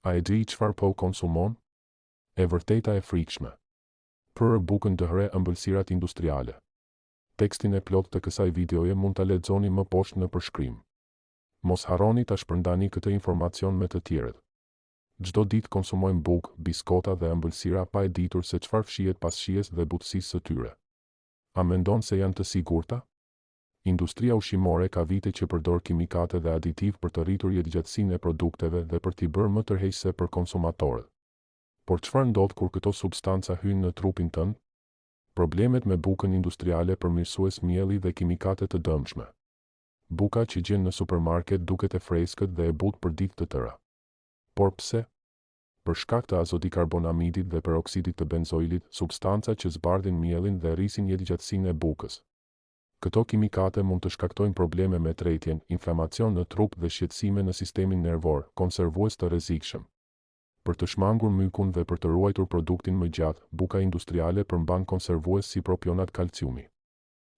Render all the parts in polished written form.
A e di çfarë po konsumon? E vërteta e frikshme. Për bukën dëhre ëmbëlsirat industriale. Tekstin e plot të kësaj videoje mund ta lexoni më poshtë në përshkrim. Mos harroni ta shpërndani këtë informacion me të tjerët. Çdo ditë konsumojmë bukë, biskota dhe ëmbëlsira pa e ditur se çfarë fshihet pas shijes dhe butësisë së tyre. A mendon se janë të sigurta? Industria ushqimore ka vite që përdor kimikate dhe aditiv për të rritur jetëgjatësinë e produkteve dhe për t'i bërë më tërheqëse për konsumatorët. Por çfarë ndodh kur këto substanca hyjnë në trupin tënd? Problemet me bukën industriale përmirësues mielli dhe kimikate të dëmshme. Buka që gjen në supermarket duket e freskët dhe e butë për ditë të tëra. Por pse? Për shkak të azodikarbonamidit dhe peroksidit të benzoilit, substanca që zbardhin mielin dhe rrisin jetëgjatësinë e bukës. Këto kimikate mund të shkaktojnë probleme me tretjen, inflamacion në trup dhe shqetësime në sistemin nervor, konservues të rrezikshëm. Për të shmangur mykun dhe për të ruajtur produktin më gjatë, buka industriale përmban konservues si propionat kalciumi.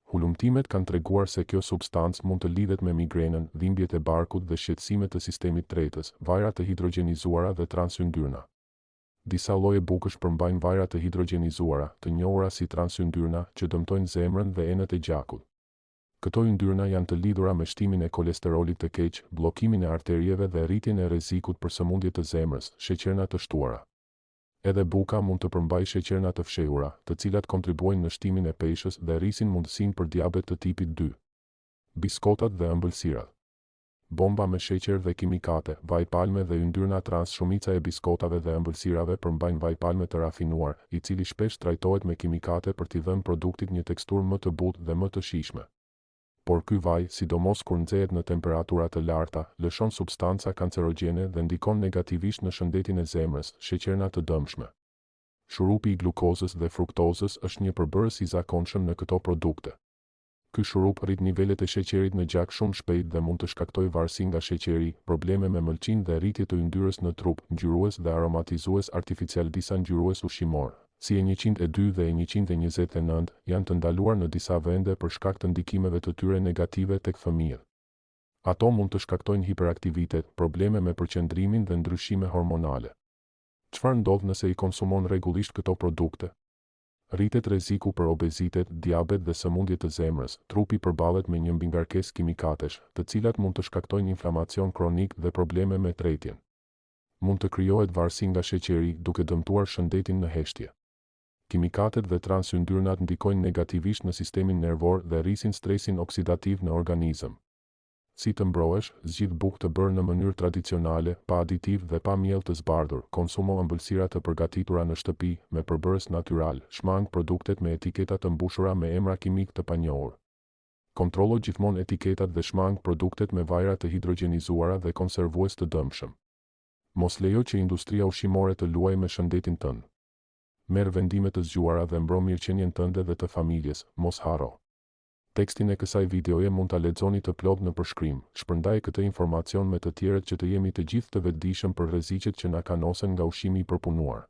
Hulumtimet kanë treguar se kjo substancë mund të lidhet me migrenën, dhimbjet e barkut dhe shqetësimet të sistemit tretës, vajra të hidrogenizuara dhe transyndyrna. Disa lloje bukësh përmbajnë vajra të hidrogenizuara, të njohura si transyndyrna, që dëmtojnë zemrën dhe enët e gjakut. Këto yndyrna janë të lidhura me shtimin e kolesterolit të keq, bllokimin e arterieve dhe rritjen e rrezikut për sëmundje të zemrës, sheqerna të shtuara. Edhe buka mund të përmbajë sheqerna të fshehura, të cilat kontribuojnë në shtimin e peshës dhe rrisin mundësinë për diabet të tipit 2. Biskotat dhe ëmbëlsirat. Bomba me sheqer dhe kimikate, vaj palme dhe yndyrna trans. Shumica e biskotave dhe ëmbëlsirave përmbajnë vaj palme të rafinuar, i cili shpesh trajtohet me kimikate për t'i dhënë produktit një teksturë më të butë dhe më të shijshme. Por ky vaj, sidomos kur nxehet në temperatura të larta, lëshon substanca kancerogjene dhe ndikon negativisht në shëndetin e zemrës, sheqerna të dëmshme. Shurupi i glukozës dhe fruktozës është një përbërës i zakonshëm në këto produkte. Ky shurup rrit nivelet e sheqerit në gjak shumë shpejt dhe mund të shkaktojë varësi nga sheqeri, probleme me mëlçin dhe rritje të yndyrës në trup, ngjyrues dhe aromatizues artificial. Disa ngjyrues ushqimor, si E102 dhe E129, janë të ndaluar në disa vende për shkak të ndikimeve të tyre negative tek fëmijët. Ato mund të shkaktojnë hiperaktivitet, probleme me përqendrimin dhe ndryshime hormonale. Çfarë ndodh nëse i konsumon rregullisht këto produkte? Rritet rreziku për obezitet, diabet dhe sëmundje të zemrës. Trupi përballet me një mbingarkesë kimikatesh, të cilat mund të shkaktojnë inflamacion kronik dhe probleme me tretjen. Mund të krijohet varësi nga sheqeri, duke dëmtuar shëndetin në heshtje. Kimikatet dhe transyndyrnat ndikojnë negativisht në sistemin nervor dhe rrisin stresin oksidativ në organizëm. Si të mbrohesh, zgjidh bukë të bërë në mënyrë tradicionale, pa aditiv dhe pa miell të zbardhur. Konsumo ëmbëlsira të përgatitura në shtëpi, me përbërës natyral. Shmang produktet me etiketa të mbushura me emra kimik të panjohur. Kontrollo gjithmonë etiketat dhe shmang produktet me vajra të hidrogenizuara dhe konservues të dëmshëm. Mos lejo që industria ushqimore të luajë me shëndetin tënd. Merr vendime të zgjuara dhe mbro mirëqenien tënde dhe të familjes, mos harro. Tekstin e kësaj videoje mund ta lexoni të plot në përshkrim. Shpërndaj këtë informacion me të tjerët që të jemi të gjithë të vetëdijshëm për rreziqet që na kanosen nga ushqimi i përpunuar.